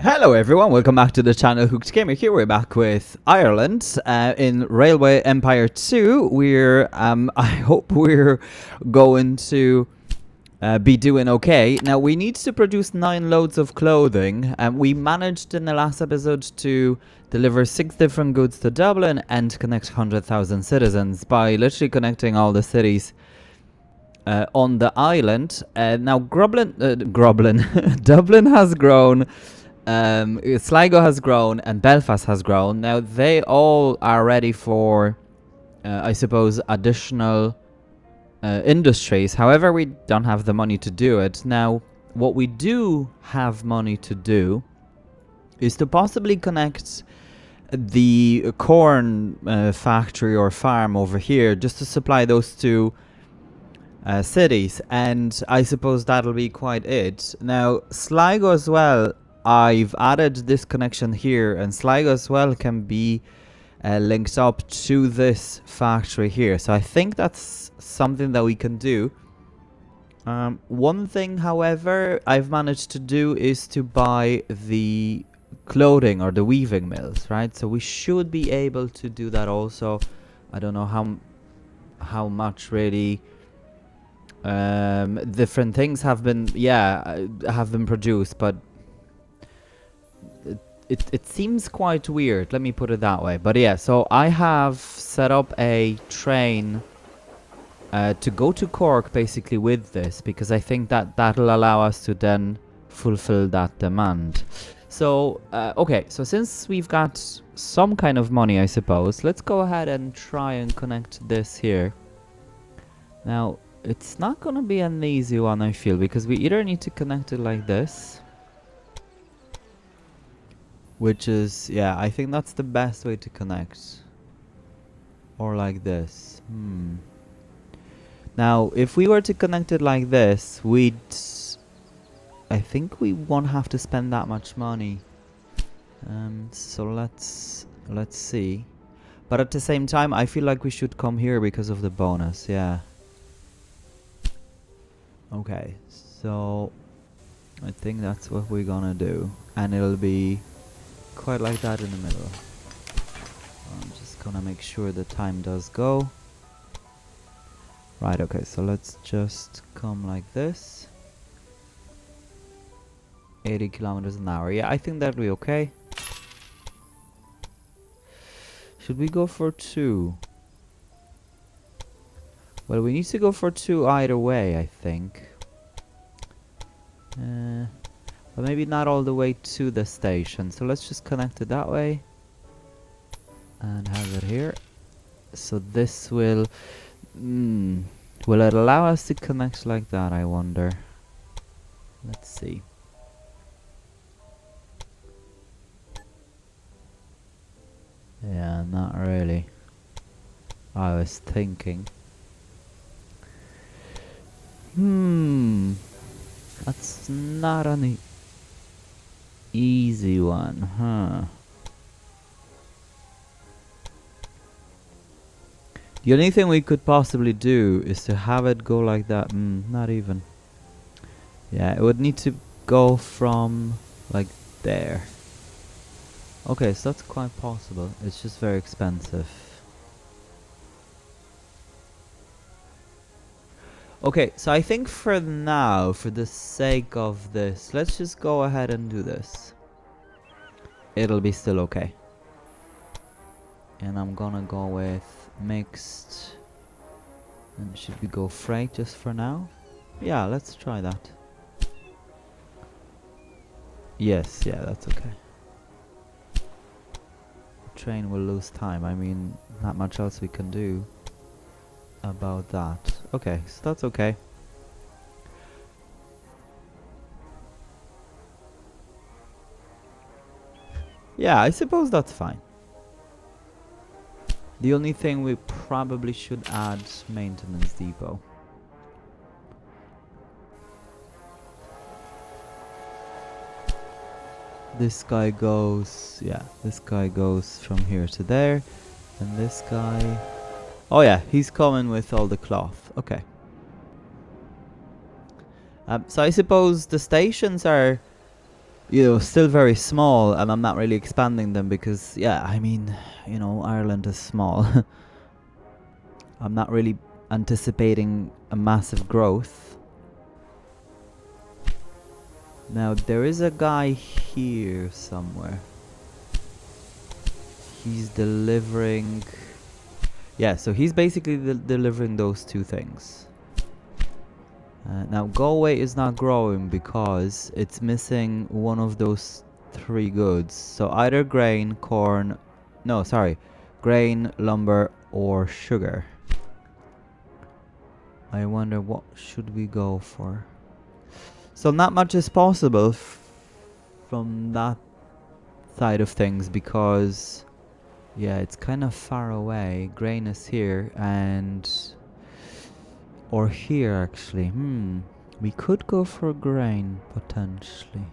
Hello everyone, welcome back to the channel Hooked Gamer. Here we're back with Ireland in Railway Empire 2. I hope we're going to be doing okay. Now we need to produce 9 loads of clothing, and we managed in the last episode to deliver 6 different goods to Dublin and connect 100,000 citizens by literally connecting all the cities on the island. Now Dublin has grown. Sligo has grown and Belfast has grown. Now they all are ready for, I suppose, additional industries. However, we don't have the money to do it. Now, what we do have money to do is to possibly connect the corn factory or farm over here just to supply those two cities. And I suppose that'll be quite it. Now, Sligo as well, I've added this connection here, and Sligo as well can be linked up to this factory here. So I think that's something that we can do. One thing, however, I've managed to do is to buy the clothing or the weaving mills, right? So we should be able to do that also. I don't know how much really different things have been produced, but it seems quite weird, let me put it that way. But yeah, so I have set up a train to go to Cork basically with this, because I think that that'll allow us to then fulfill that demand. So okay, so since we've got some kind of money, I suppose, let's go ahead and try and connect this here. Now it's not gonna be an easy one, I feel, because we either need to connect it like this, which is, yeah, I think that's the best way to connect. Or like this. Now, if we were to connect it like this, I think we won't have to spend that much money. So let's see. But at the same time, I feel like we should come here because of the bonus, yeah. Okay, so I think that's what we're gonna do. And it'll be quite like that in the middle. I'm just gonna make sure the time does go. Right, okay, so let's just come like this. 80 kilometers an hour. Yeah, I think that'll be okay. Should we go for 2? Well, we need to go for 2 either way, I think. But maybe not all the way to the station. So let's just connect it that way. And have it here. So this will... will it allow us to connect like that, I wonder? Let's see. Yeah, not really. I was thinking. That's not an easy one, huh? The only thing we could possibly do is to have it go like that. Not even. Yeah, it would need to go from like there. Okay, so that's quite possible. It's just very expensive. Okay, so I think for now, for the sake of this, let's just go ahead and do this. It'll be still okay. And I'm gonna go with mixed. And should we go freight just for now? Yeah, let's try that. Yes, yeah, that's okay. Train will lose time. I mean, not much else we can do about that. Okay, so that's okay. Yeah, I suppose that's fine. The only thing we probably should add maintenance depot. This guy goes, yeah, this guy goes from here to there, and this guy, oh yeah, he's coming with all the cloth. Okay. So I suppose the stations are still very small, and I'm not really expanding them because, yeah, I mean, Ireland is small. I'm not really anticipating a massive growth. Now, there is a guy here somewhere. He's delivering... Yeah, so he's basically delivering those two things. Now, Galway is not growing because it's missing one of those three goods. So either grain, corn... No, sorry. Grain, lumber, or sugar. I wonder what should we go for. So not much is possible from that side of things because... Yeah, it's kind of far away. Grain is here and... Or here, actually. We could go for grain, potentially.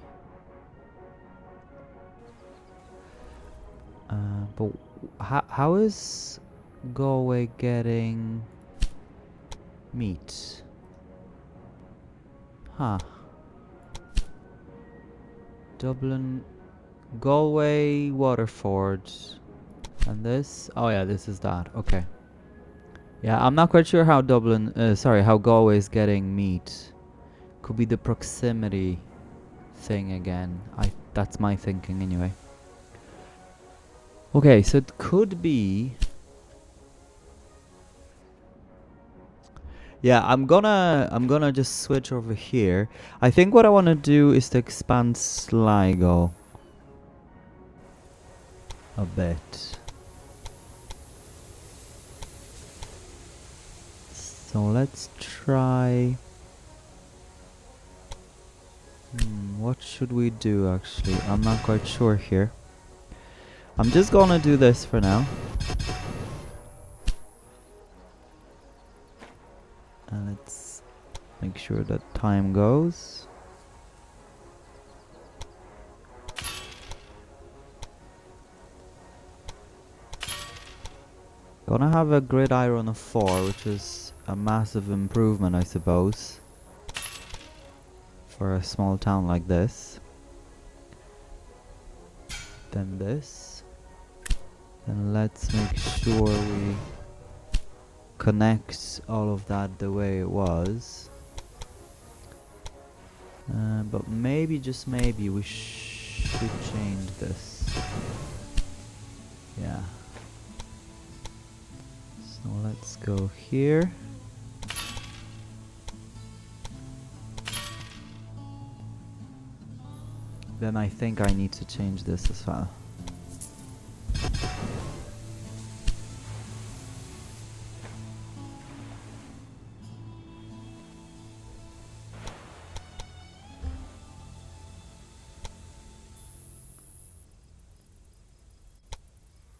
But how is Galway getting meat? Huh. Dublin, Galway, Waterford. And this? Oh yeah, this is that. Okay. Yeah, I'm not quite sure how how Galway is getting meat. Could be the proximity thing again. That's my thinking anyway. Okay, so it could be... Yeah, I'm gonna just switch over here. I think what I want to do is to expand Sligo a bit. So let's try... what should we do actually? I'm not quite sure here. I'm just gonna do this for now. And let's make sure that time goes. Gonna have a gridiron of 4, which is a massive improvement, I suppose, for a small town like this. Then this. Then let's make sure we connect all of that the way it was. But maybe, just maybe, we should change this. Yeah. So let's go here. Then I think I need to change this as well.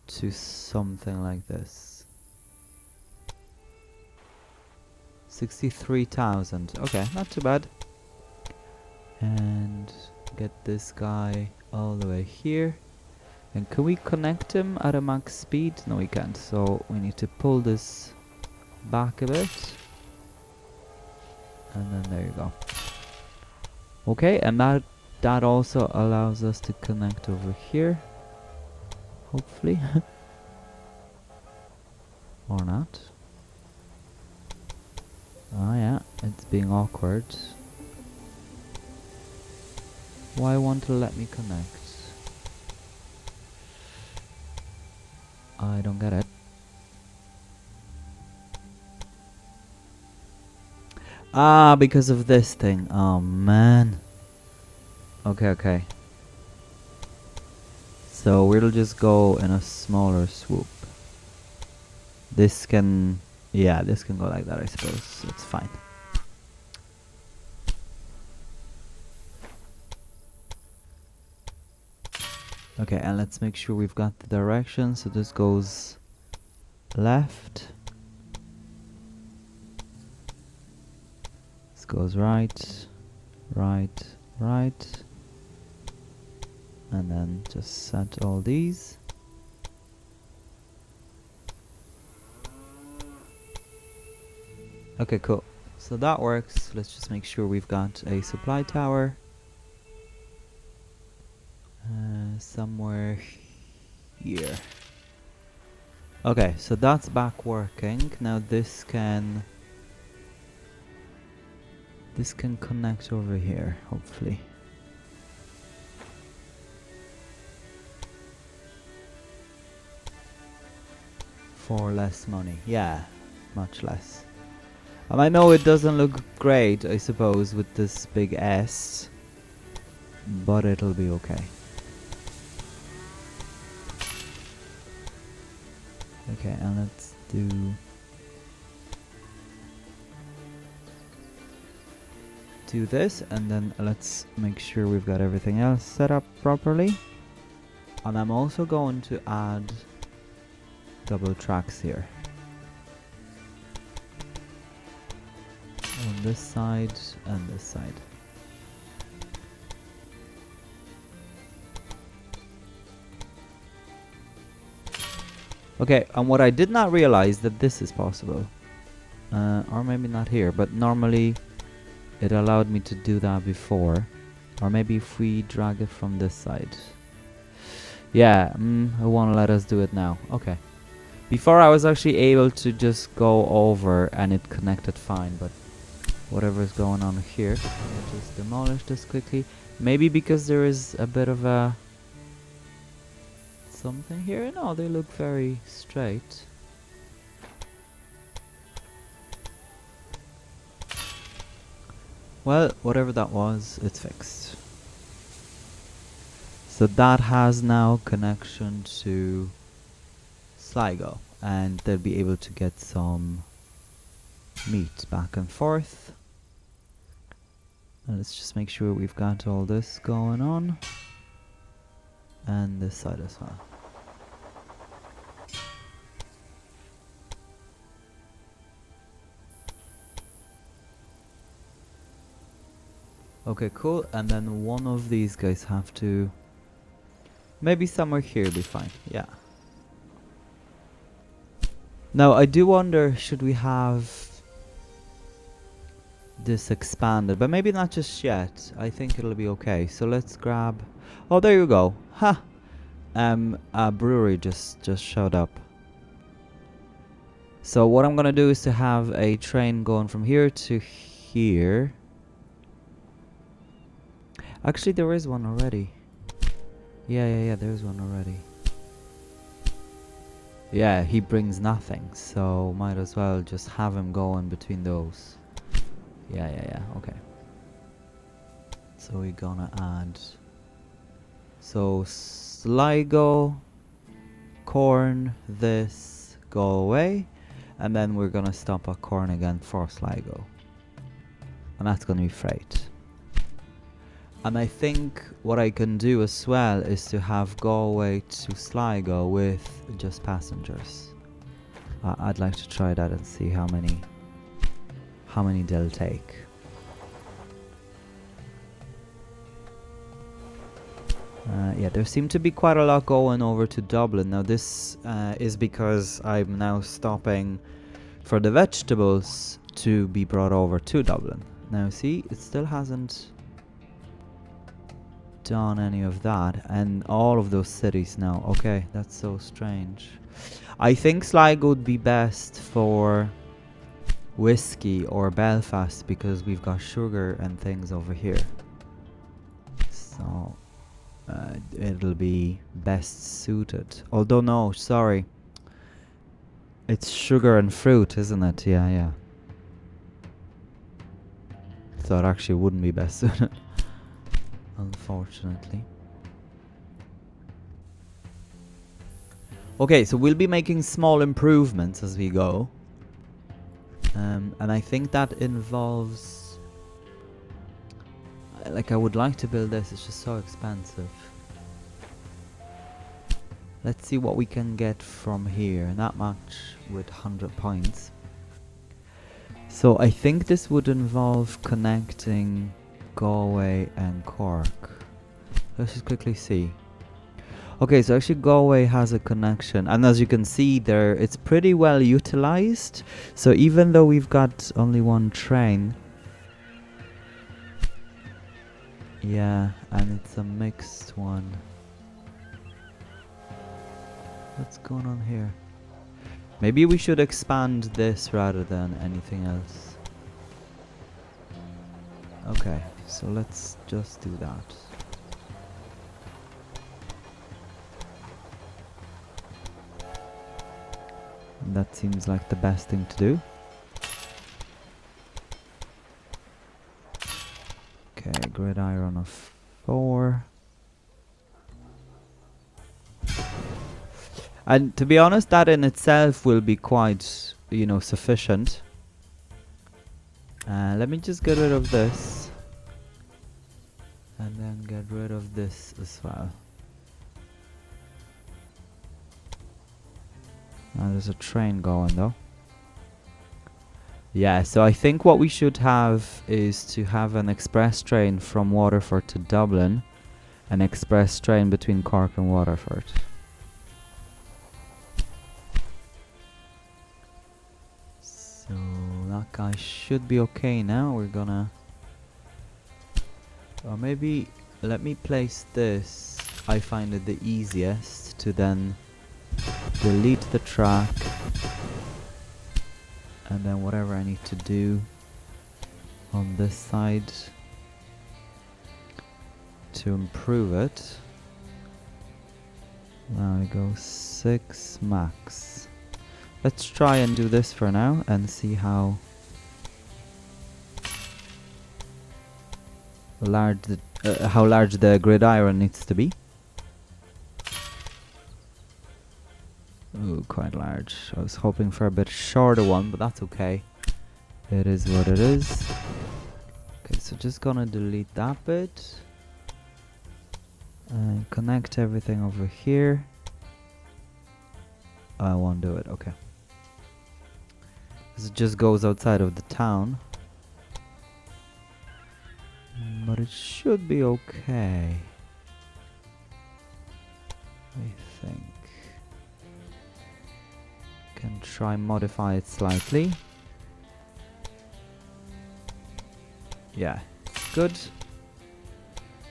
To something like this. 63,000. Okay, not too bad. And get this guy all the way here. And can we connect him at a max speed? No, we can't. So we need to pull this back a bit. And then there you go. Okay, and that also allows us to connect over here. Hopefully. Or not. Oh yeah, it's being awkward. Why won't it let me connect? I don't get it. Ah, because of this thing. Oh man. Okay. So we'll just go in a smaller swoop. This can... Yeah, this can go like that, I suppose. It's fine. Okay, and let's make sure we've got the direction. So this goes left. This goes right, right, right. And then just set all these. Okay, cool. So that works. Let's just make sure we've got a supply tower. somewhere here. Okay, so that's back working. Now this can connect over here, hopefully. For less money. Yeah, much less. And I know it doesn't look great, I suppose, with this big S, but it'll be okay. Okay, and let's do this, and then let's make sure we've got everything else set up properly. And I'm also going to add double tracks here. On this side and this side. Okay, and what I did not realize that this is possible. Or maybe not here, but normally it allowed me to do that before. Or maybe if we drag it from this side. Yeah, it won't let us do it now. Okay. Before I was actually able to just go over and it connected fine, but whatever's going on here, I'll just demolish this quickly. Maybe because there is a bit of a something here. No, they look very straight. Well, whatever that was, it's fixed. So that has now connection to Sligo, and they'll be able to get some meat back and forth. And let's just make sure we've got all this going on, and this side as well. Okay, cool. And then one of these guys have to maybe somewhere here be fine. Yeah. Now I do wonder, should we have this expanded, but maybe not just yet. I think it'll be okay. So let's grab. Oh, there you go. Ha. A brewery just showed up. So what I'm gonna do is to have a train going from here to here. Actually, there is one already. Yeah, there's one already. Yeah, he brings nothing, so might as well just have him going between those. Yeah, okay. So we're gonna add... So, Sligo, corn, this, go away. And then we're gonna stop at corn again for Sligo. And that's gonna be freight. And I think what I can do as well is to have Galway to Sligo with just passengers. I'd like to try that and see how many they'll take. Yeah, there seem to be quite a lot going over to Dublin. Now this is because I'm now stopping for the vegetables to be brought over to Dublin. Now see, it still hasn't done any of that, and all of those cities now. Okay, that's so strange. I think Sligo would be best for whiskey or Belfast because we've got sugar and things over here. So it'll be best suited. Although no, sorry. It's sugar and fruit, isn't it? Yeah. So it actually wouldn't be best suited. Unfortunately. Okay, so we'll be making small improvements as we go. And I think that involves... Like, I would like to build this, it's just so expensive. Let's see what we can get from here. Not much with 100 points. So I think this would involve connecting Galway and Cork. Let's just quickly see. Okay, so actually Galway has a connection, and as you can see there, it's pretty well utilized. So even though we've got only one train, yeah, and it's a mixed one. What's going on here? Maybe we should expand this rather than anything else. Okay, so let's just do that. And that seems like the best thing to do. Okay, gridiron of 4. And to be honest, that in itself will be quite, you know, sufficient. Let me just get rid of this. And then get rid of this as well. Now there's a train going though. Yeah, so I think what we should have is to have an express train from Waterford to Dublin. An express train between Cork and Waterford. So that guy should be okay now. We're gonna... Or maybe let me place this. I find it the easiest to then delete the track. And then whatever I need to do on this side to improve it. Now we go 6 max. Let's try and do this for now and see how large the gridiron needs to be. Ooh, quite large. I was hoping for a bit shorter one, but that's okay. It is what it is. Okay, so just gonna delete that bit. And connect everything over here. I won't do it, okay. It just goes outside of the town. But it should be okay. I think. Can try modify it slightly. Yeah, good.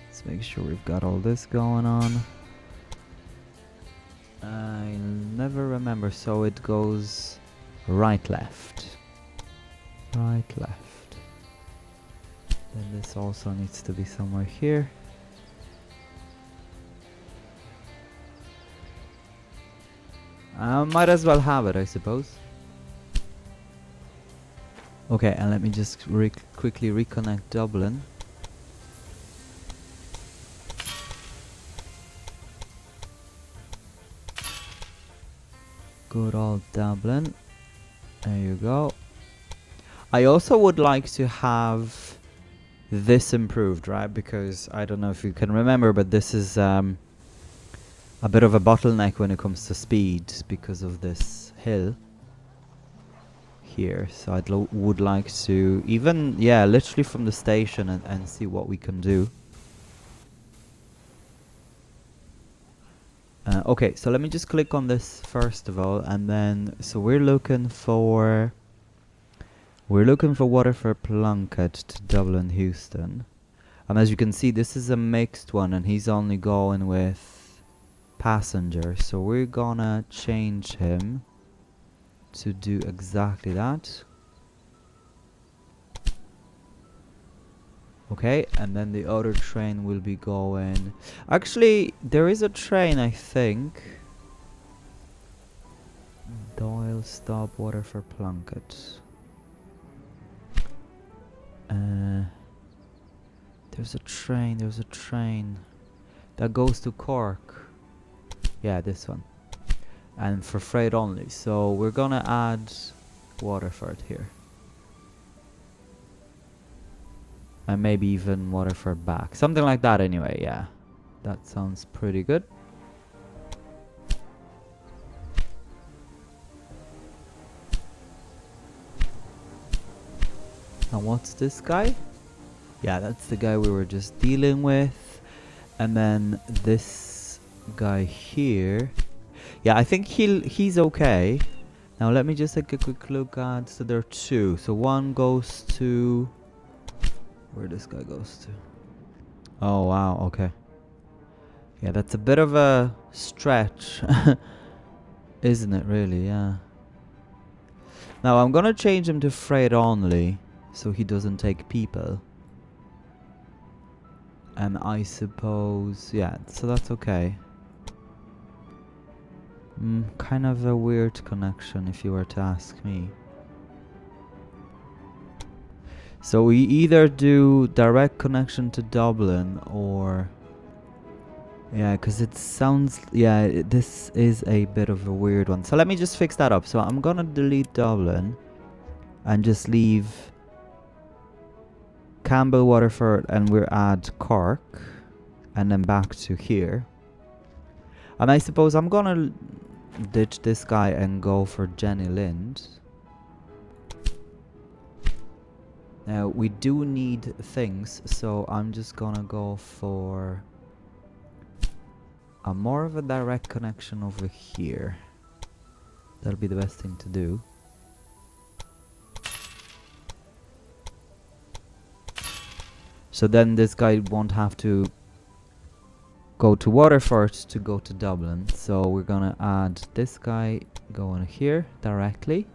Let's make sure we've got all this going on. I never remember, so it goes right, left. Right, left. Then this also needs to be somewhere here. Might as well have it, I suppose. Okay, and let me just quickly reconnect Dublin. Good old Dublin. There you go. I also would like to have this improved, right? Because I don't know if you can remember, but this is a bit of a bottleneck when it comes to speed because of this hill here. So I would like to even, yeah, literally from the station and see what we can do. Okay, so let me just click on this first of all, and then so we're looking for Waterford Plunkett to Dublin Houston, and as you can see, this is a mixed one, and he's only going with passenger, so we're gonna change him to do exactly that. Okay, and then the other train will be going... Actually, there is a train, I think. Doyle stop Waterford Plunkett. There's a train that goes to Cork. Yeah, this one. And for freight only. So we're gonna add Waterford here. And maybe even Waterford back. Something like that anyway, yeah. That sounds pretty good. And what's this guy? Yeah, that's the guy we were just dealing with. And then this guy here. Yeah, I think he's okay. Now let me just take a quick look at... So there are 2. So one goes to... Where this guy goes to. Oh, wow, okay. Yeah, that's a bit of a stretch. Isn't it really? Yeah. Now I'm gonna change him to freight only, so he doesn't take people. And I suppose, yeah, so that's okay. Kind of a weird connection if you were to ask me. So we either do direct connection to Dublin or... Yeah, because it sounds... Yeah, this is a bit of a weird one. So let me just fix that up. So I'm gonna delete Dublin and just leave Campbell, Waterford, and we'll add Cork. And then back to here. And I suppose I'm gonna ditch this guy and go for Jenny Lind. Now we do need things, so I'm just gonna go for a more of a direct connection over here. That'll be the best thing to do. So then this guy won't have to go to Waterford to go to Dublin. So we're gonna add this guy going here directly.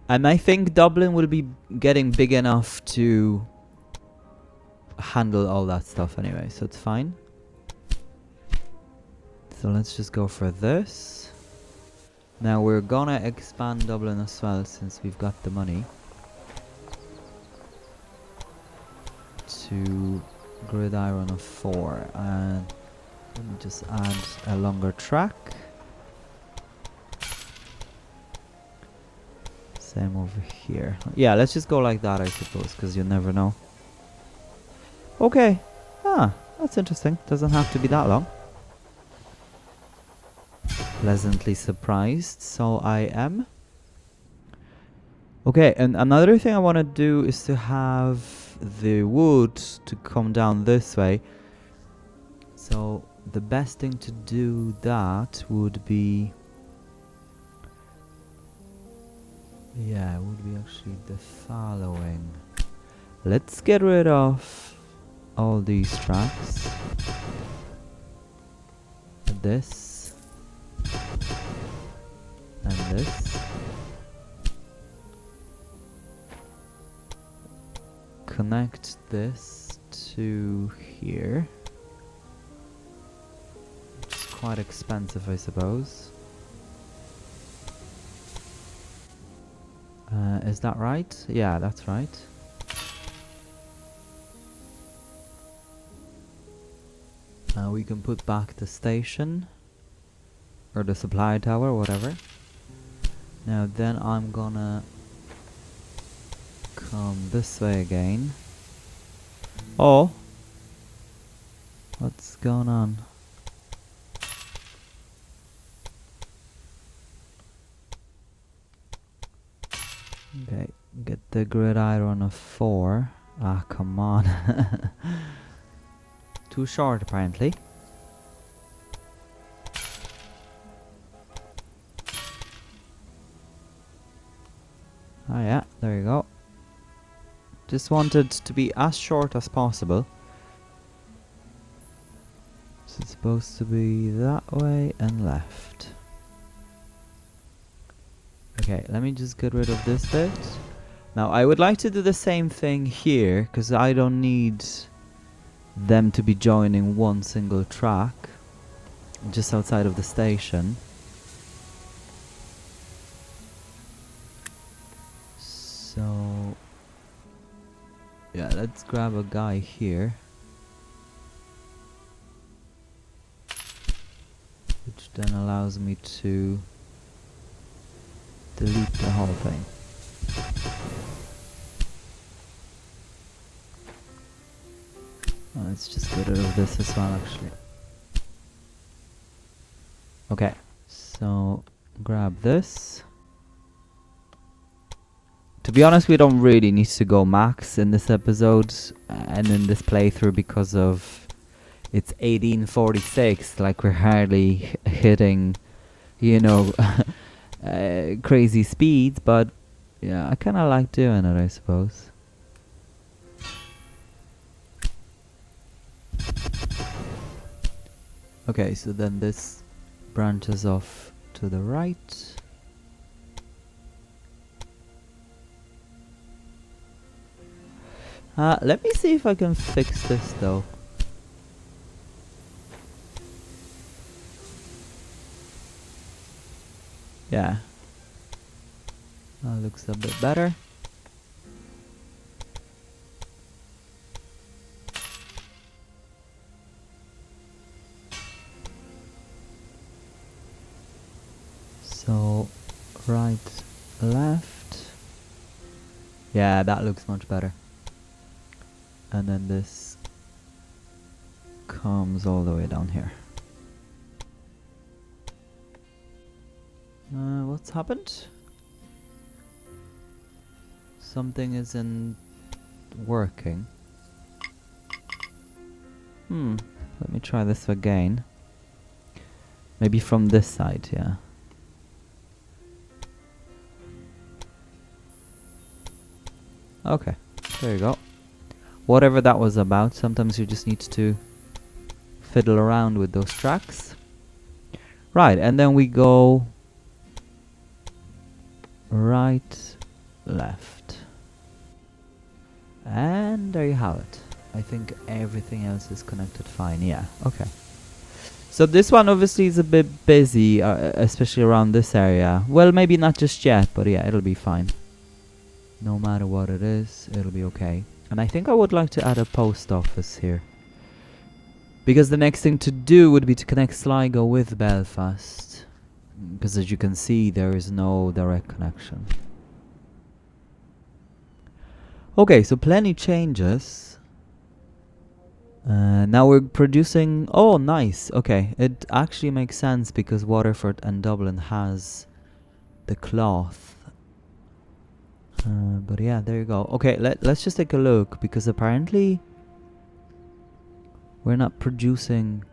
And I think Dublin will be getting big enough to handle all that stuff anyway, so it's fine. So let's just go for this. Now we're gonna expand Dublin as well since we've got the money. To gridiron of 4, and let me just add a longer track. Same over here. Yeah, let's just go like that, I suppose, because you never know. Okay. Ah, that's interesting. Doesn't have to be that long. Pleasantly surprised, so I am. Okay, and another thing I want to do is to have the wood to come down this way. So the best thing to do that would be... Yeah, it would be actually the following. Let's get rid of all these tracks. This. And this. Connect this to here. It's quite expensive, I suppose. Is that right? Yeah, that's right. We can put back the station or the supply tower, whatever. Now then I'm gonna come this way again. Oh, what's going on? Okay, get the gridiron of 4. Ah, come on. Too short, apparently. Ah, yeah, there you go. Just wanted to be as short as possible. So it's supposed to be that way and left. Okay, let me just get rid of this bit. Now I would like to do the same thing here, because I don't need them to be joining one single track just outside of the station. So yeah, let's grab a guy here, which then allows me to delete the whole thing. Let's just get rid of this as well, actually. Okay, so grab this. To be honest, we don't really need to go max in this episode and in this playthrough because of it's 1846. Like, we're hardly hitting, you know, crazy speeds, but yeah, I kind of like doing it, I suppose. Okay, so then this branches off to the right. Let me see if I can fix this though. Yeah. That looks a bit better. So, right, left. Yeah, that looks much better. And then this comes all the way down here. What's happened? Something isn't working. Let me try this again. Maybe from this side, yeah. Okay, there you go. Whatever that was about, sometimes you just need to fiddle around with those tracks. Right, and then we go right, left. And there you have it. I think everything else is connected fine, yeah, okay. So this one obviously is a bit busy, especially around this area. Well, maybe not just yet, but yeah, it'll be fine. No matter what it is, it'll be okay. And I think I would like to add a post office here. Because the next thing to do would be to connect Sligo with Belfast. Because as you can see, there is no direct connection. Okay, so plenty changes. Now we're producing... Oh, nice. Okay, it actually makes sense because Waterford and Dublin has the cloth. But yeah, there you go. Okay, let's just take a look because apparently we're not producing...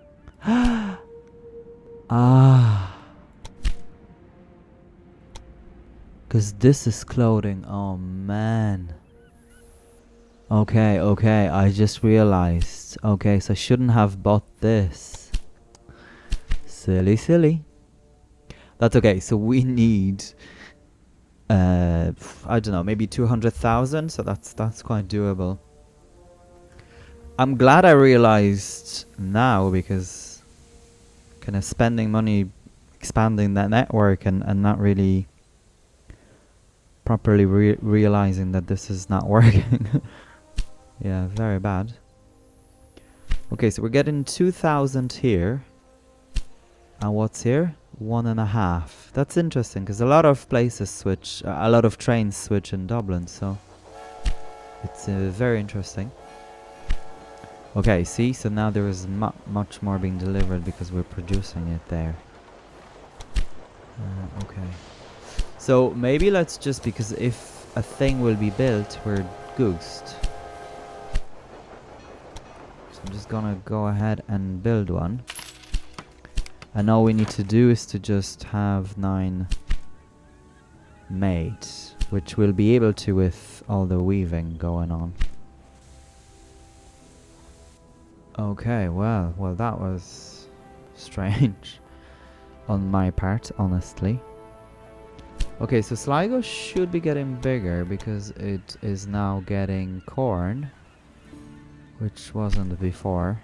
Because this is clothing. Oh, man. Okay, I just realized. Okay, so I shouldn't have bought this. Silly. That's okay, so we need... I don't know, maybe 200,000, so that's quite doable. I'm glad I realized now because kind of spending money expanding that network and not really properly realizing that this is not working. Yeah, very bad. Okay, so we're getting 2,000 here. And what's here? 1.5. That's interesting because a lot of places switch, a lot of trains switch in Dublin, so it's very interesting. Okay, see, so now there is much more being delivered because we're producing it there. Okay, so maybe let's just, because if a thing will be built, we're goosed. So I'm just gonna go ahead and build one. And all we need to do is to just have 9 made, which we'll be able to with all the weaving going on. Okay, well, that was strange on my part, honestly. Okay, so Sligo should be getting bigger because it is now getting corn, which wasn't before.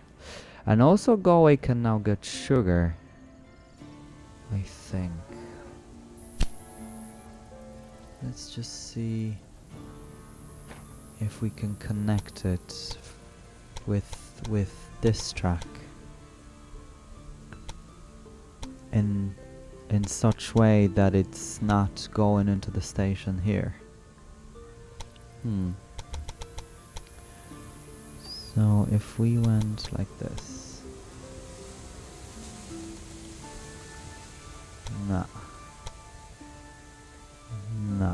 And also Galway can now get sugar, I think. Let's just see if we can connect it with this track in such way that it's not going into the station here. So if we went like this. No,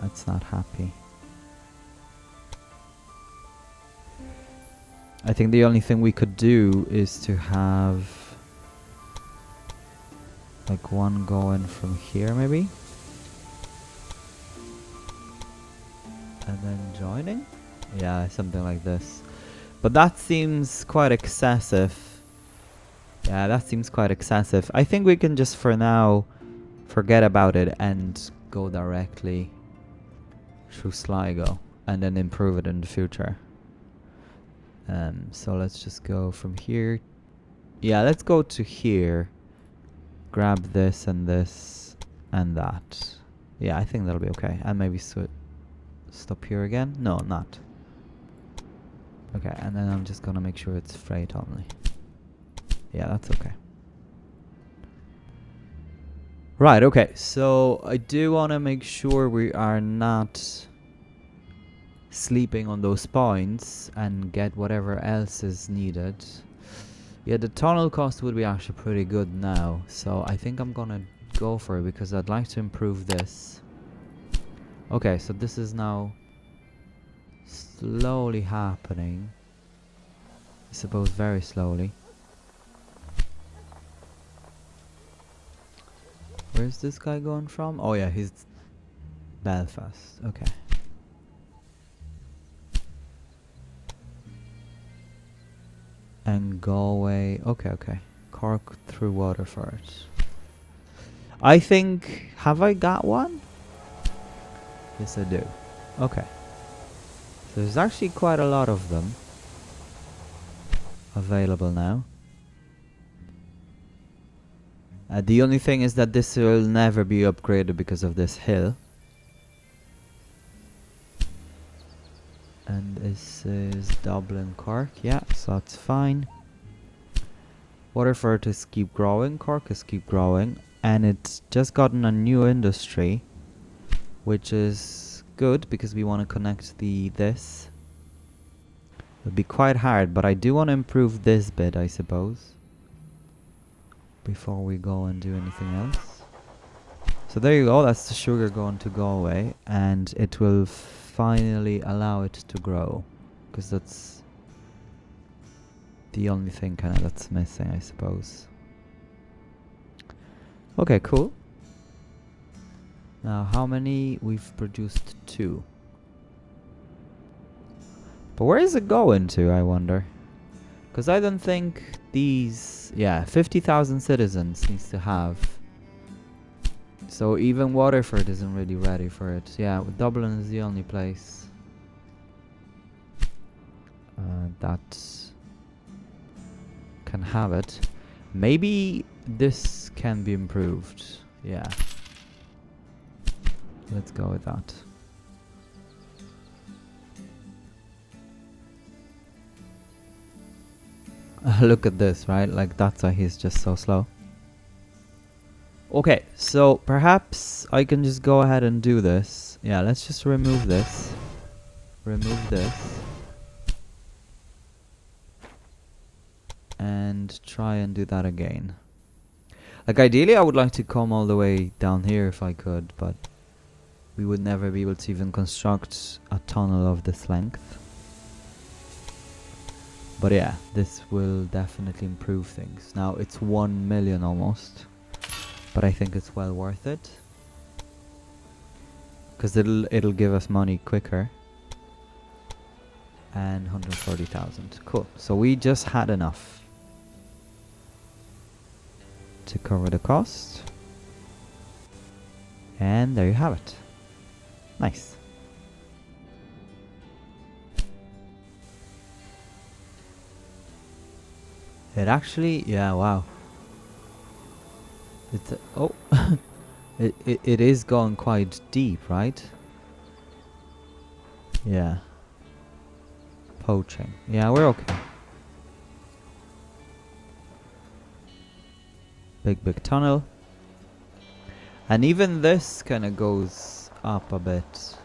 it's not happy. I think the only thing we could do is to have like one going from here maybe, and then joining. Yeah, something like this. But that seems quite excessive Yeah, that seems quite excessive. I think we can just for now forget about it and go directly through Sligo and then improve it in the future. So let's just go from here. Yeah, let's go to here. Grab this and that. Yeah, I think that'll be okay. And maybe stop here again. No, not. Okay, and then I'm just gonna make sure it's freight only. Yeah, that's okay. Right, okay. So I do want to make sure we are not sleeping on those points and get whatever else is needed. Yeah, the tunnel cost would be actually pretty good now. So I think I'm gonna go for it because I'd like to improve this. Okay, so this is now slowly happening. I suppose very slowly. Where's this guy going from? Oh yeah, he's Belfast. Okay. And Galway. Okay, okay. Cork through Waterford. I think... Have I got one? Yes, I do. Okay. So there's actually quite a lot of them available now. The only thing is that this will never be upgraded because of this hill. And this is Dublin, Cork. Yeah, so that's fine. Waterford is keep growing. Cork is keep growing. And it's just gotten a new industry, which is good because we want to connect this. It'll be quite hard, but I do want to improve this bit, I suppose, before we go and do anything else. So there you go, that's the sugar going to Galway, and it will finally allow it to grow, because that's the only thing kind of that's missing, I suppose. Okay, cool. Now how many? We've produced 2. But where is it going to, I wonder? Because I don't think these... Yeah, 50,000 citizens needs to have. So even Waterford isn't really ready for it. Yeah, Dublin is the only place that can have it. Maybe this can be improved. Yeah. Let's go with that. Look at this, right? Like, that's why he's just so slow. Okay, so perhaps I can just go ahead and do this. Yeah, let's just remove this. Remove this. And try and do that again. Like, ideally I would like to come all the way down here if I could, but we would never be able to even construct a tunnel of this length. But yeah, this will definitely improve things. Now it's 1 million almost, but I think it's well worth it, because it'll give us money quicker. And 140,000. Cool. So we just had enough to cover the cost. And there you have it. Nice. It actually, yeah, wow. It's oh, it is going quite deep, right? Yeah. Poaching. Yeah, we're okay. Big tunnel. And even this kind of goes up a bit.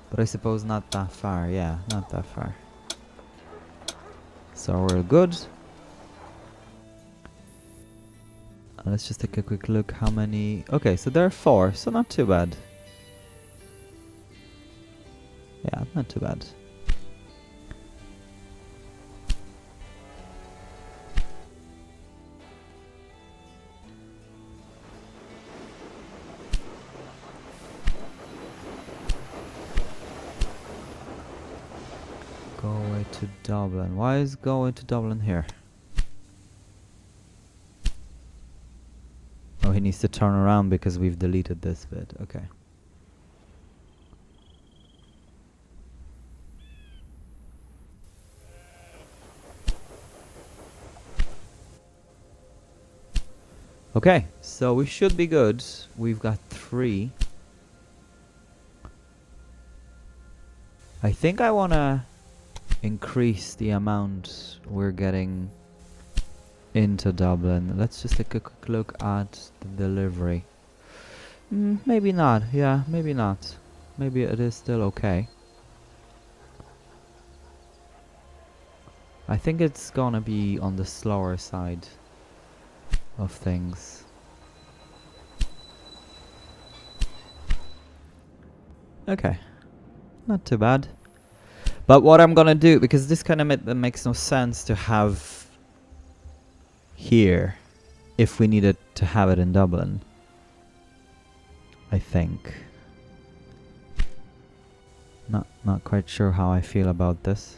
But I suppose not that far. Yeah, not that far. So we're good. Let's just take a quick look how many... Okay, so there are 4, so not too bad. Yeah, not too bad. Go away to Dublin. Why is going to Dublin here? needs to turn around because we've deleted this bit. Okay. Okay, so we should be good. We've got 3. I think I want to increase the amount we're getting into Dublin. Let's just take a quick look at the delivery. Maybe not. Yeah, maybe not. Maybe it is still okay. I think it's gonna be on the slower side of things. Okay, not too bad. But what I'm gonna do, because this kind of makes no sense to have here if we needed to have it in Dublin, I think. Not quite sure how I feel about this.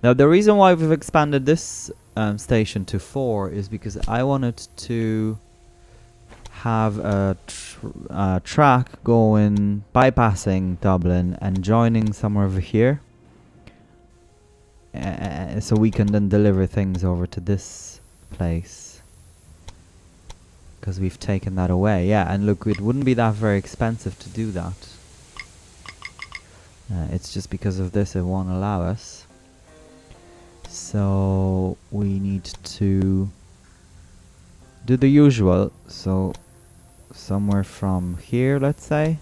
Now the reason why we've expanded this station to 4 is because I wanted to have a track going, bypassing Dublin and joining somewhere over here. So we can then deliver things over to this place. Because we've taken that away. Yeah, and look, it wouldn't be that very expensive to do that. It's just because of this it won't allow us. So we need to do the usual. So somewhere from here, let's say.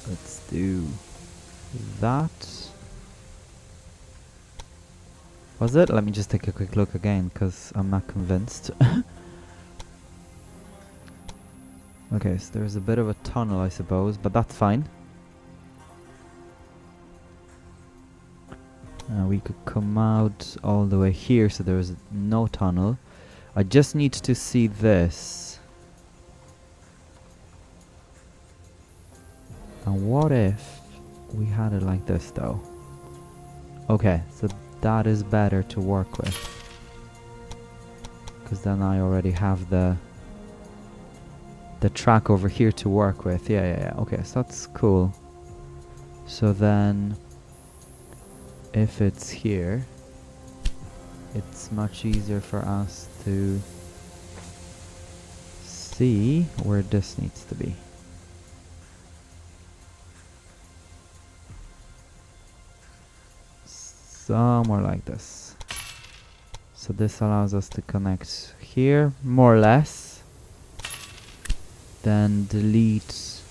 Let's do that. Was it? Let me just take a quick look again, because I'm not convinced. Okay, so there's a bit of a tunnel, I suppose, but that's fine. We could come out all the way here, so there's no tunnel. I just need to see this. And what if we had it like this, though? Okay, so that is better to work with. Because then I already have the track over here to work with. Yeah. Okay, so that's cool. So then, if it's here, it's much easier for us to see where this needs to be. Somewhere like this. So this allows us to connect here, more or less. Then delete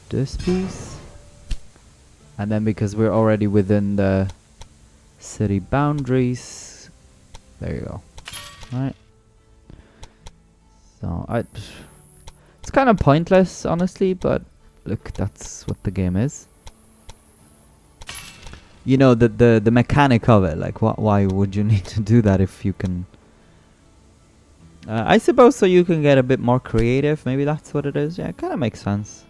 this piece. And then because we're already within the city boundaries, there you go. Alright. So it's kind of pointless, honestly, but look, that's what the game is. You know, the mechanic of it, like why would you need to do that if you can... I suppose so you can get a bit more creative, maybe that's what it is. Yeah, it kind of makes sense.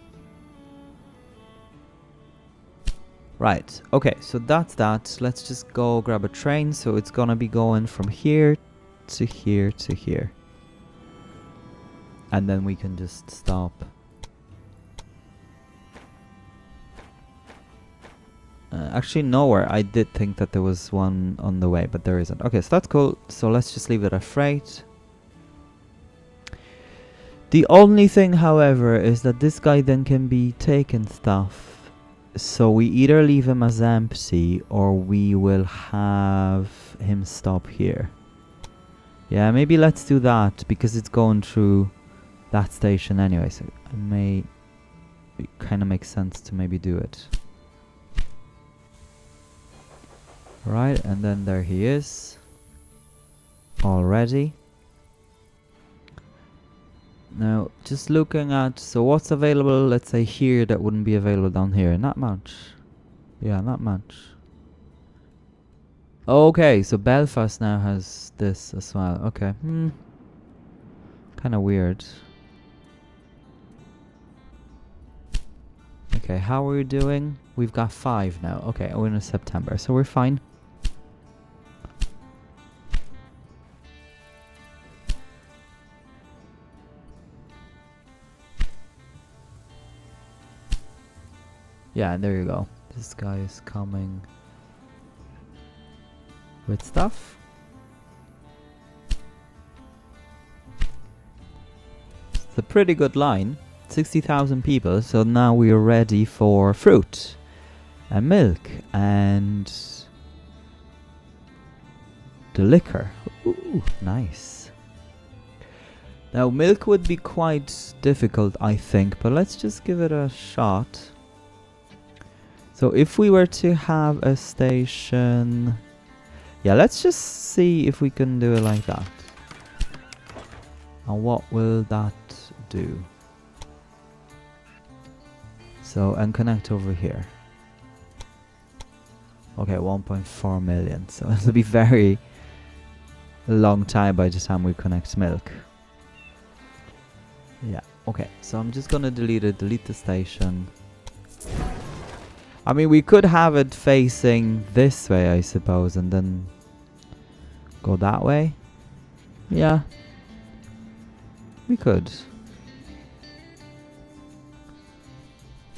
Right, okay, so that's that. Let's just go grab a train. So it's gonna be going from here to here to here. And then we can just stop. Actually, nowhere. I did think that there was one on the way, but there isn't. Okay, so that's cool. So let's just leave it at freight. The only thing, however, is that this guy then can be taking stuff. So we either leave him as empty or we will have him stop here. Yeah, maybe let's do that because it's going through that station anyway. So it kind of makes sense to maybe do it. Right, and then there he is. Already. Now, just looking at, so what's available, let's say here, that wouldn't be available down here? Not much. Yeah, not much. Okay, so Belfast now has this as well. Okay. Kind of weird. Okay, how are we doing? We've got 5 now. Okay, we're in September, so we're fine. Yeah, and there you go. This guy is coming with stuff. It's a pretty good line. 60,000 people, so now we are ready for fruit and milk and the liquor. Ooh, nice. Now milk would be quite difficult, I think, but let's just give it a shot. So if we were to have a station... Yeah, let's just see if we can do it like that. And what will that do? So, and connect over here. Okay, 1.4 million. So it'll be very long time by the time we connect milk. Yeah, okay. So I'm just gonna delete it, delete the station. I mean, we could have it facing this way, I suppose, and then go that way. Yeah. We could.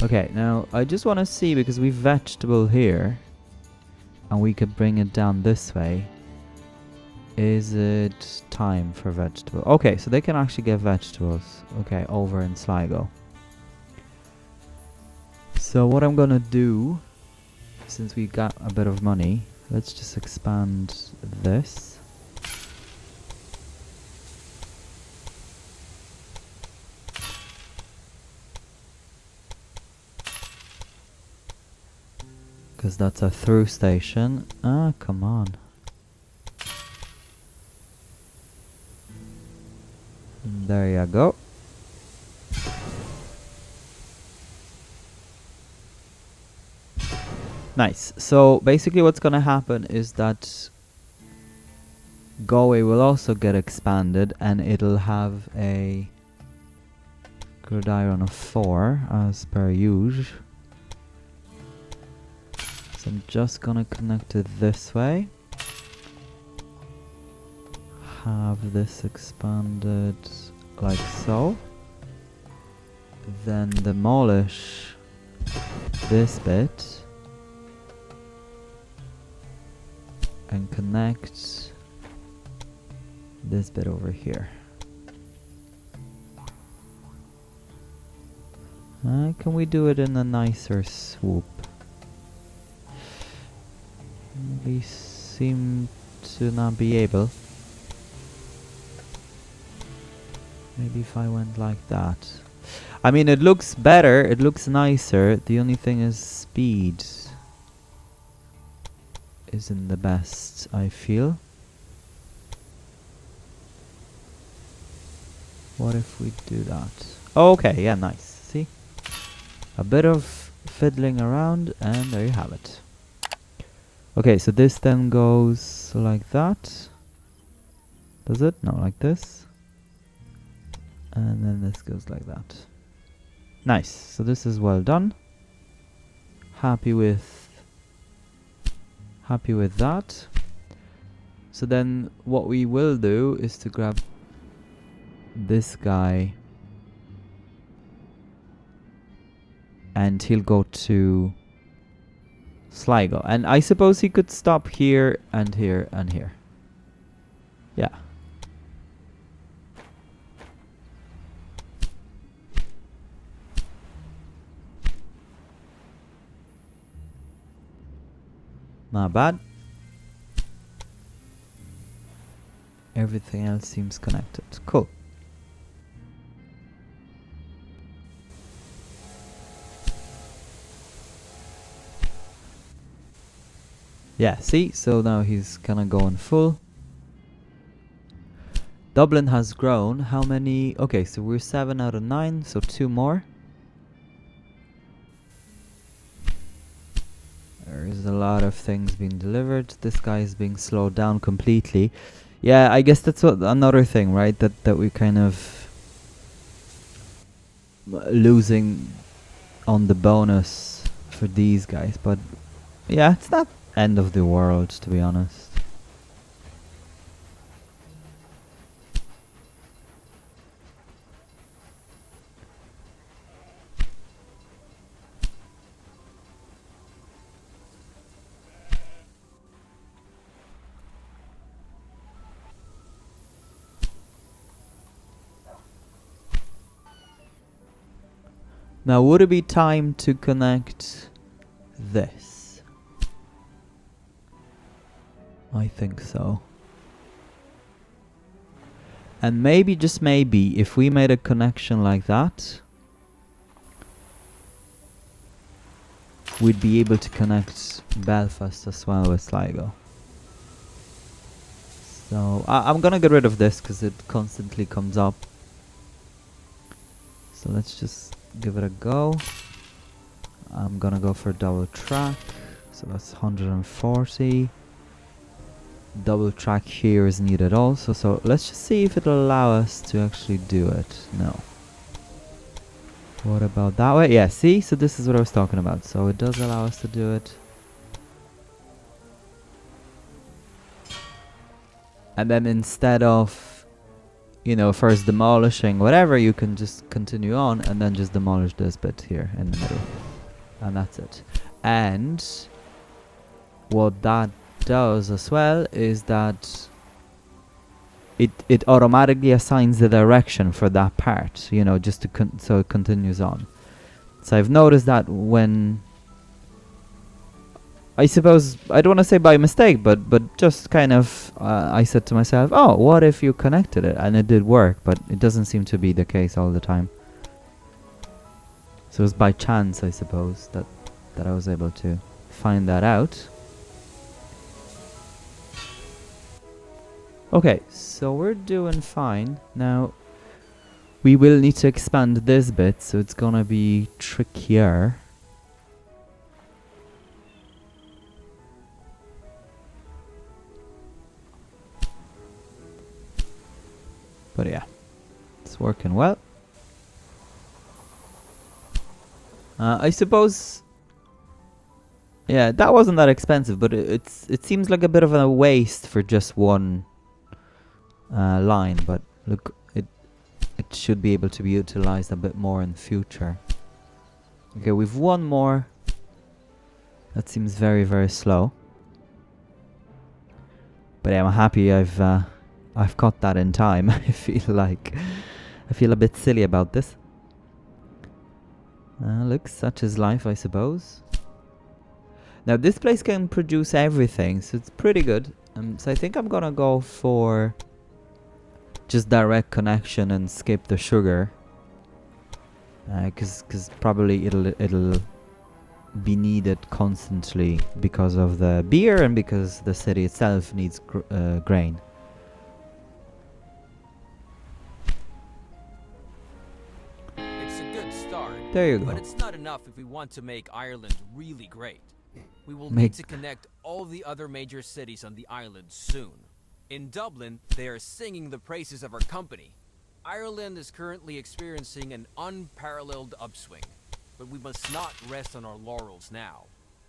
Okay, now I just want to see, because we've vegetable here and we could bring it down this way. Is it time for vegetable? Okay, so they can actually get vegetables. Okay, over in Sligo. So what I'm gonna do, since we got a bit of money, let's just expand this. Because that's a through station. Ah, come on. There you go. Nice. So basically what's gonna happen is that Galway will also get expanded and it'll have a gridiron of 4 as per usual. So I'm just gonna connect it this way. Have this expanded like so. Then demolish this bit and connect this bit over here. Can we do it in a nicer swoop? We seem to not be able. Maybe if I went like that. I mean, it looks better, it looks nicer. The only thing is speed isn't the best, I feel. What if we do that? Okay, yeah, nice. See? A bit of fiddling around and there you have it. Okay, so this then goes like that. Does it? No, like this. And then this goes like that. Nice. So this is well done. Happy with that. So then what we will do is to grab this guy and he'll go to Sligo. And I suppose he could stop here and here and here. Yeah. Not bad. Everything else seems connected. Cool. Yeah, see? So now he's kind of going full. Dublin has grown. How many? Okay, so we're 7 out of 9, so 2 more. There's a lot of things being delivered. This guy is being slowed down completely. Yeah, I guess that's what another thing, right? That we kind of losing on the bonus for these guys. But yeah, it's not end of the world, to be honest. Now, would it be time to connect this? I think so. And maybe, just maybe, if we made a connection like that, we'd be able to connect Belfast as well with Sligo. So I'm gonna get rid of this because it constantly comes up. So let's just give it a go. I'm gonna go for double track. So that's 140. Double track here is needed also. So let's just see if it'll allow us to actually do it. No. What about that way? Yeah, see? So this is what I was talking about. So it does allow us to do it. And then instead of, you know, first demolishing whatever, you can just continue on and then just demolish this bit here in the middle. And that's it. And what that does as well is that it automatically assigns the direction for that part, you know, just to so it continues on. So I've noticed that when, I suppose, I don't want to say by mistake, but just kind of, I said to myself, oh, what if you connected it? And it did work, but it doesn't seem to be the case all the time. So it was by chance, I suppose, that I was able to find that out. Okay, so we're doing fine. Now, we will need to expand this bit, so it's gonna be trickier. But yeah, it's working well. I suppose, yeah, that wasn't that expensive, but it seems like a bit of a waste for just one line. But look, it should be able to be utilized a bit more in the future. Okay, we've one more. That seems very, very slow. But yeah, I'm happy I've got that in time. I feel a bit silly about this. Look, such is life, I suppose. Now this place can produce everything, so it's pretty good. So I think I'm gonna go for just direct connection and skip the sugar, because probably it'll be needed constantly because of the beer and because the city itself needs grain. It's a good start. There you go. But it's not enough if we want to make Ireland really great. We will need to connect all the other major cities on the island soon. In Dublin, they are singing the praises of our company. Ireland is currently experiencing an unparalleled upswing, but we must not rest on our laurels now.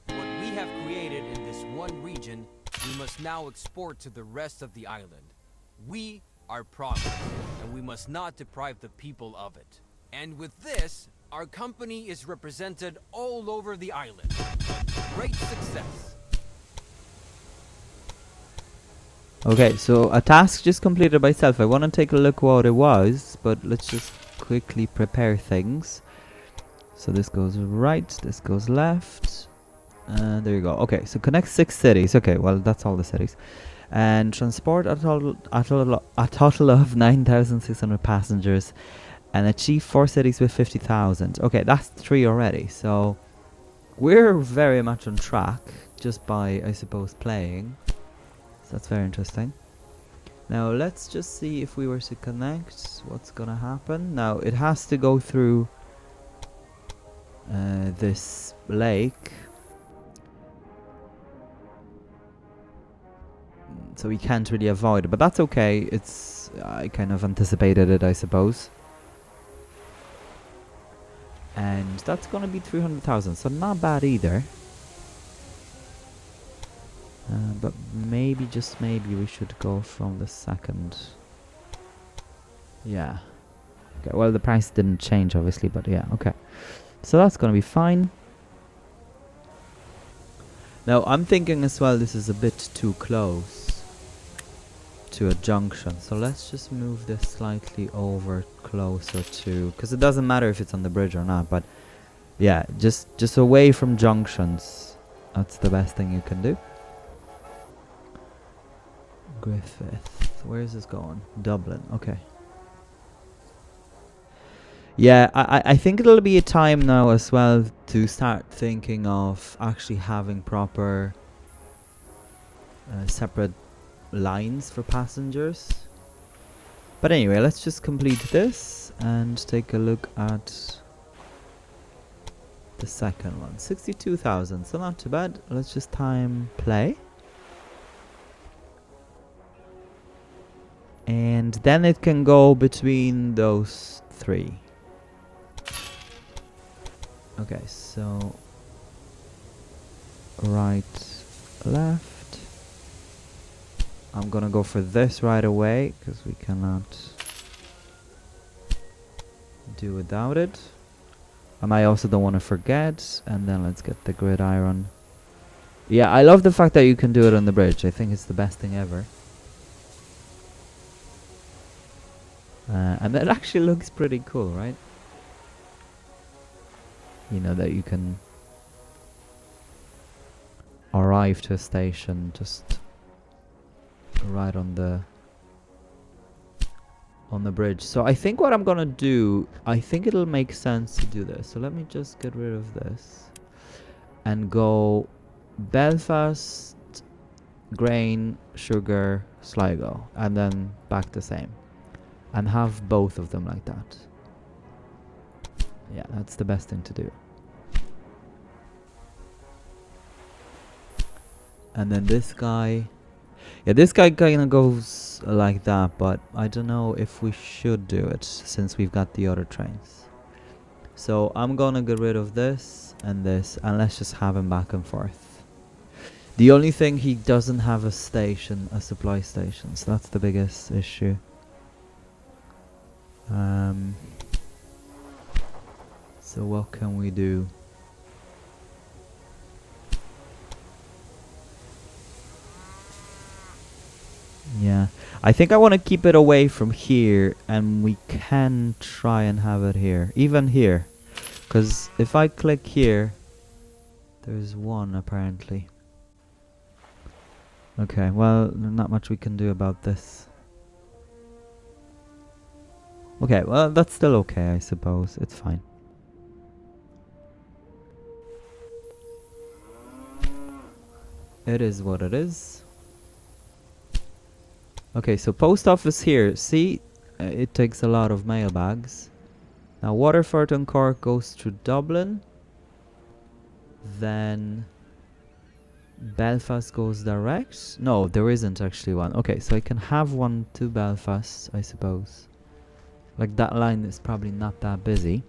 What we have created in this one region, we must now export to the rest of the island. We are progress, and we must not deprive the people of it. And with this, our company is represented all over the island. Great success. Okay, so a task just completed by itself. I want to take a look what it was, but let's just quickly prepare things. So this goes right, this goes left, and there you go. Okay, so connect 6 cities. Okay, well, that's all the cities. And transport a total of 9,600 passengers and achieve 4 cities with 50,000. Okay, that's 3 already. So we're very much on track just by, I suppose, playing. So that's very interesting. Now let's just see if we were to connect, what's gonna happen. Now it has to go through this lake, so we can't really avoid it, but that's okay. I kind of anticipated it, I suppose. And that's gonna be 300,000, so not bad either. But maybe, just maybe, we should go from the second. Yeah. Okay, well, the price didn't change, obviously, but yeah, okay. So that's gonna be fine. Now, I'm thinking as well this is a bit too close to a junction. So let's just move this slightly over closer to... because it doesn't matter if it's on the bridge or not, but Yeah, just away from junctions. That's the best thing you can do. Griffith. Where is this going? Dublin. Okay. Yeah, I think it'll be a time now as well to start thinking of actually having proper separate lines for passengers. But anyway, let's just complete this and take a look at the second one. 62,000, so not too bad. Let's just time play. And then it can go between those three. Okay, so right, left. I'm gonna go for this right away because we cannot do without it. And I also don't want to forget. And then let's get the gridiron. Yeah, I love the fact that you can do it on the bridge. I think it's the best thing ever. And that actually looks pretty cool, right? You know, that you can arrive to a station just right on the bridge. So I think what I'm gonna do, I think it'll make sense to do this. So let me just get rid of this and go Belfast, grain, sugar, Sligo, and then back the same, and have both of them like that. Yeah, that's the best thing to do. And then this guy, yeah, this guy kind of goes like that, but I don't know if we should do it since we've got the other trains. So I'm gonna get rid of this, and let's just have him back and forth. The only thing, he doesn't have a station, a supply station, so that's the biggest issue. So what can we do? Yeah, I think I want to keep it away from here, and we can try and have it here, even here, because if I click here, there's one apparently. Okay, well, not much we can do about this. Okay, well, that's still okay, I suppose. It's fine. It is what it is. Okay, so post office here. See, it takes a lot of mail bags. Now Waterford and Cork goes through Dublin. Then Belfast goes direct. No, there isn't actually one. Okay, so I can have one to Belfast, I suppose. Like, that line is probably not that busy.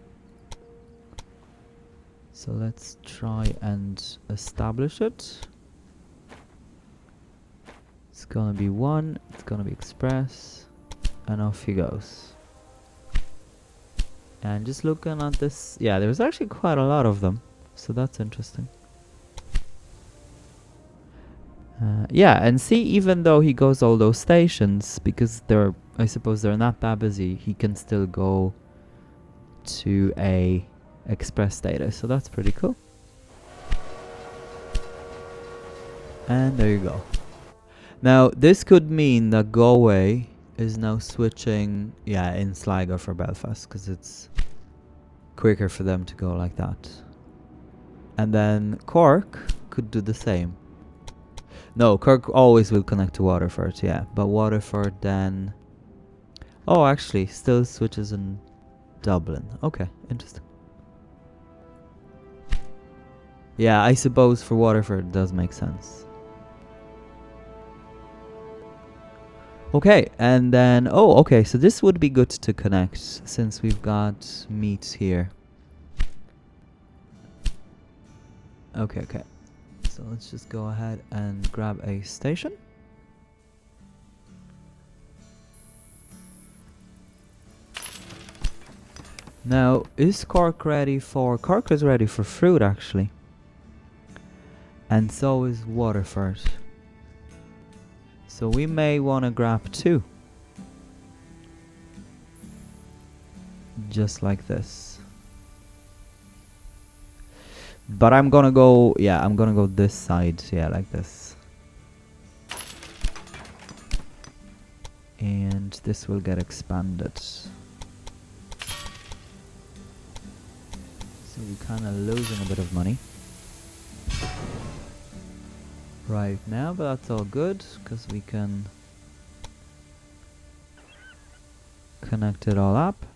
So let's try and establish it. It's gonna be one, it's gonna be express, and off he goes. And just looking at this, yeah, there's actually quite a lot of them, so that's interesting. Yeah, and see, even though he goes all those stations, because I suppose they're not that busy, he can still go to a express status, so that's pretty cool. And there you go. Now, this could mean that Galway is now switching, yeah, in Sligo for Belfast, because it's quicker for them to go like that. And then Cork could do the same. No, Cork always will connect to Waterford, yeah. But Waterford then... Oh, actually, still switches in Dublin. Okay, interesting. Yeah, I suppose for Waterford it does make sense. Okay, and then... Oh, okay, so this would be good to connect, since we've got meat here. Okay, okay. So let's just go ahead and grab a station. Now, is Cork ready for... Cork is ready for fruit, actually. And so is Waterford. So we may want to grab two. Just like this. But I'm gonna go, yeah, I'm gonna go this side, yeah, like this. And this will get expanded. So we're kind of losing a bit of money right now, but that's all good, because we can connect it all up.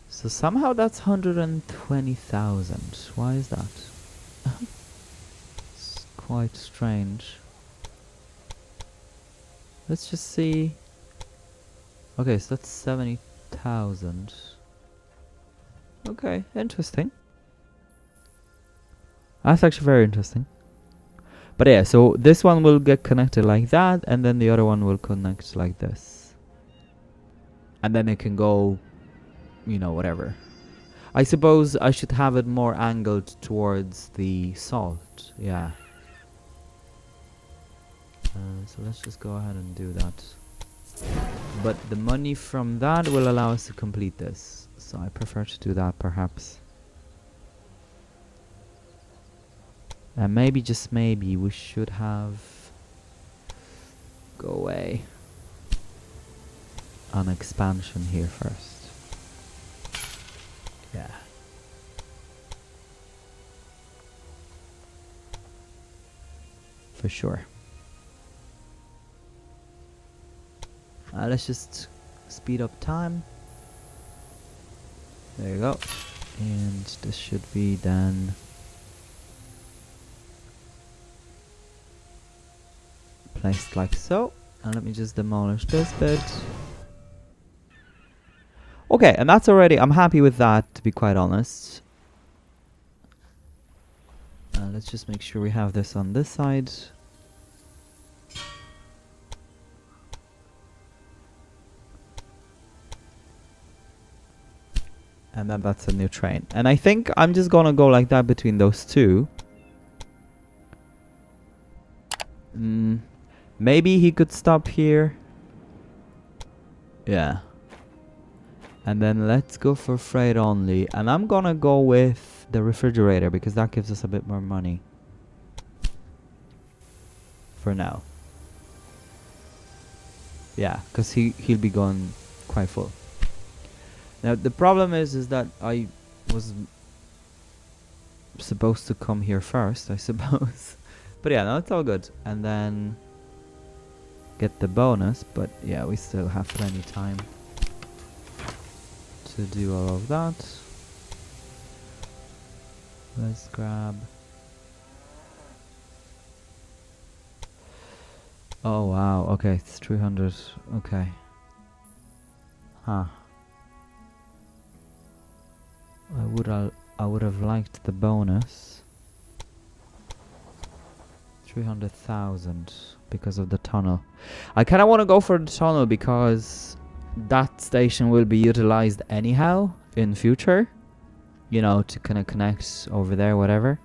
So somehow that's 120,000. Why is that? It's quite strange. Let's just see. Okay, so that's 70,000. Okay, interesting. That's actually very interesting. But yeah, so this one will get connected like that, and then the other one will connect like this. And then it can go, you know, whatever. I suppose I should have it more angled towards the salt. Yeah. So let's just go ahead and do that. But the money from that will allow us to complete this. So I prefer to do that, perhaps. And maybe, just maybe, we should have... Go away. An expansion here first. Yeah. For sure. Let's just speed up time. There you go. And this should be then placed like so. And let me just demolish this bit. Okay, and that's already, I'm happy with that, to be quite honest. Let's just make sure we have this on this side. And then that's a new train. And I think I'm just gonna go like that between those two. Maybe he could stop here. Yeah. And then let's go for freight only. And I'm gonna go with the refrigerator, because that gives us a bit more money. For now. Yeah, because he'll be going quite full. Now the problem is that I was supposed to come here first, I suppose. But yeah, no, it's all good. And then get the bonus, but yeah, we still have plenty time to do all of that. Let's grab... Oh wow, okay, it's 300, okay. Huh. I would have liked the bonus. 300,000 because of the tunnel. I kind of want to go for the tunnel because that station will be utilized anyhow in future. You know, to kind of connect over there, whatever.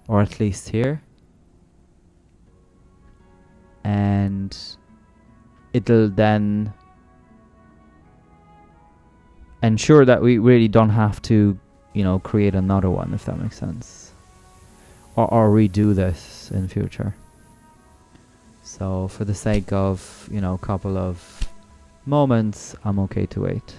Or at least here. And it'll then ensure that we really don't have to, you know, create another one, if that makes sense. Or redo this in future. So for the sake of, you know, a couple of moments, I'm okay to wait.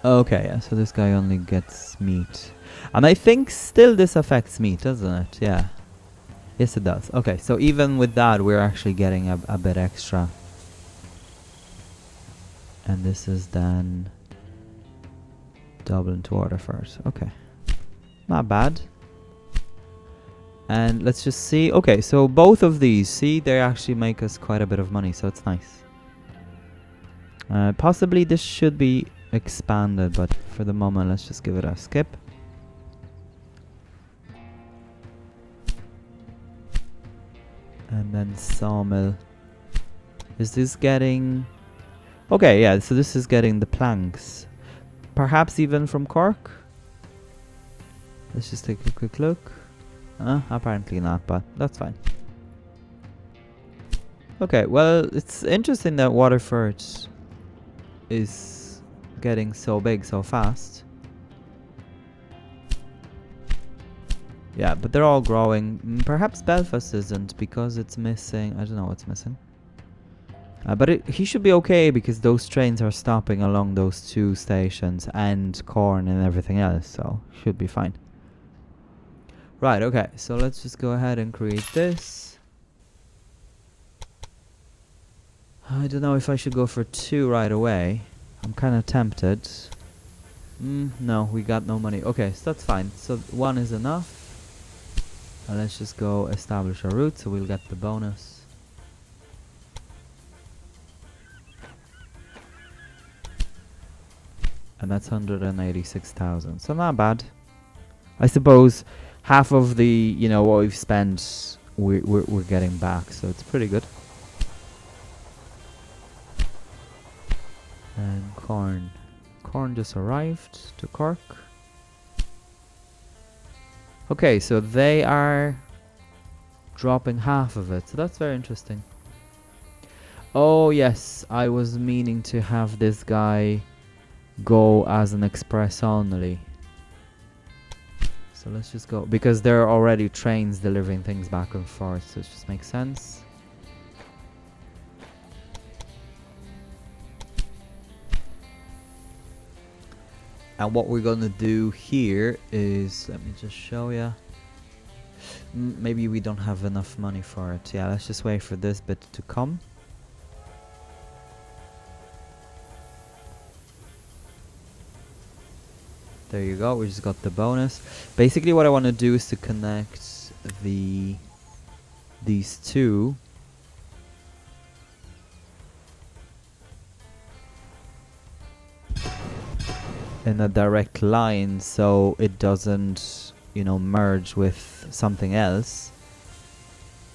Okay, yeah, so this guy only gets meat. And I think still this affects meat, doesn't it? Yeah. Yes, it does. Okay, so even with that, we're actually getting a bit extra. And this is then Dublin to Waterford. Okay. Not bad. And let's just see. Okay, so both of these, see, they actually make us quite a bit of money, so it's nice. Possibly this should be expanded, but for the moment, let's just give it a skip. And then sawmill. Is this getting... Okay, yeah, so this is getting the planks. Perhaps even from Cork? Let's just take a quick look. Apparently not, but that's fine. Okay, well, it's interesting that Waterford is getting so big so fast. Yeah, but they're all growing. Perhaps Belfast isn't because it's missing. I don't know what's missing. But he should be okay because those trains are stopping along those 2 stations and corn and everything else, so should be fine. Right, okay, so let's just go ahead and create this. I don't know if I should go for 2 right away. I'm kind of tempted. No, we got no money. Okay, so that's fine. So 1 is enough. And let's just go establish a route so we'll get the bonus. And that's 186,000. So not bad. I suppose half of the, you know, what we've spent, we're getting back. So it's pretty good. And corn. Corn just arrived to Cork. Okay, so they are dropping half of it. So that's very interesting. Oh, yes. I was meaning to have this guy go as an express only. So let's just go, because there are already trains delivering things back and forth, so it just makes sense. And what we're gonna do here is, let me just show you. Maybe we don't have enough money for it. Yeah, let's just wait for this bit to come. There you go, we just got the bonus. Basically what I want to do is to connect these 2 in a direct line so it doesn't, you know, merge with something else.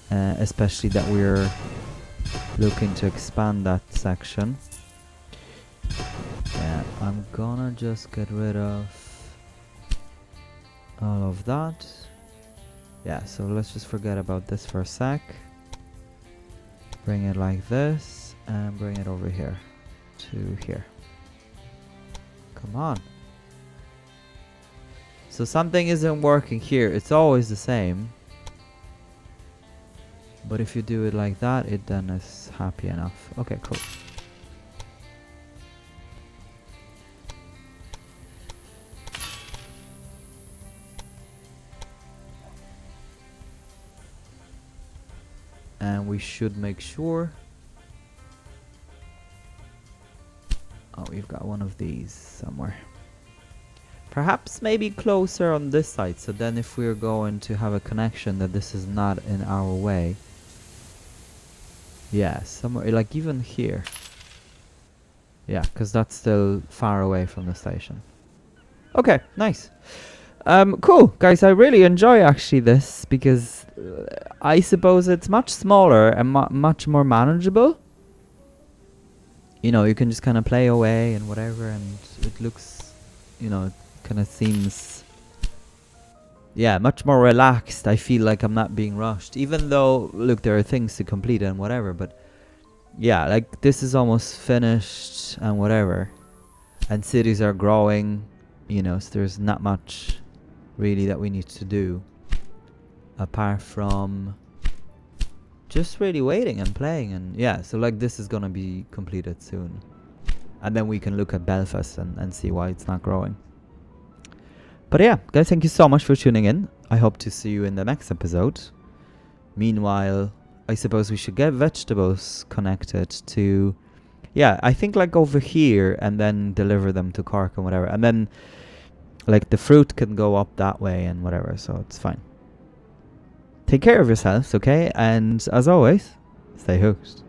Especially that we're looking to expand that section. Yeah, I'm gonna just get rid of all of that. Yeah, so let's just forget about this for a sec. Bring it like this and bring it over here to here. Come on. So something isn't working here. It's always the same. But if you do it like that, it then is happy enough. Okay, cool. And we should make sure. Oh, we've got one of these somewhere. Perhaps maybe closer on this side, so then if we're going to have a connection that this is not in our way. Yeah, somewhere, like even here. Yeah, because that's still far away from the station. Okay, nice. Cool, guys, I really enjoy actually this because I suppose it's much smaller and much more manageable. You know, you can just kind of play away and whatever, and it looks, you know, it kind of seems, yeah, much more relaxed. I feel like I'm not being rushed, even though, look, there are things to complete and whatever, but yeah, like this is almost finished and whatever, and cities are growing, you know, so there's not much really that we need to do apart from just really waiting and playing. And yeah, so like this is gonna be completed soon, and then we can look at Belfast and see why it's not growing. But yeah, guys, thank you so much for tuning in. I hope to see you in the next episode. Meanwhile, I suppose we should get vegetables connected to, yeah, I think like over here, and then deliver them to Cork and whatever, and then like the fruit can go up that way and whatever, so it's fine. Take care of yourselves, okay? And as always, stay hooked.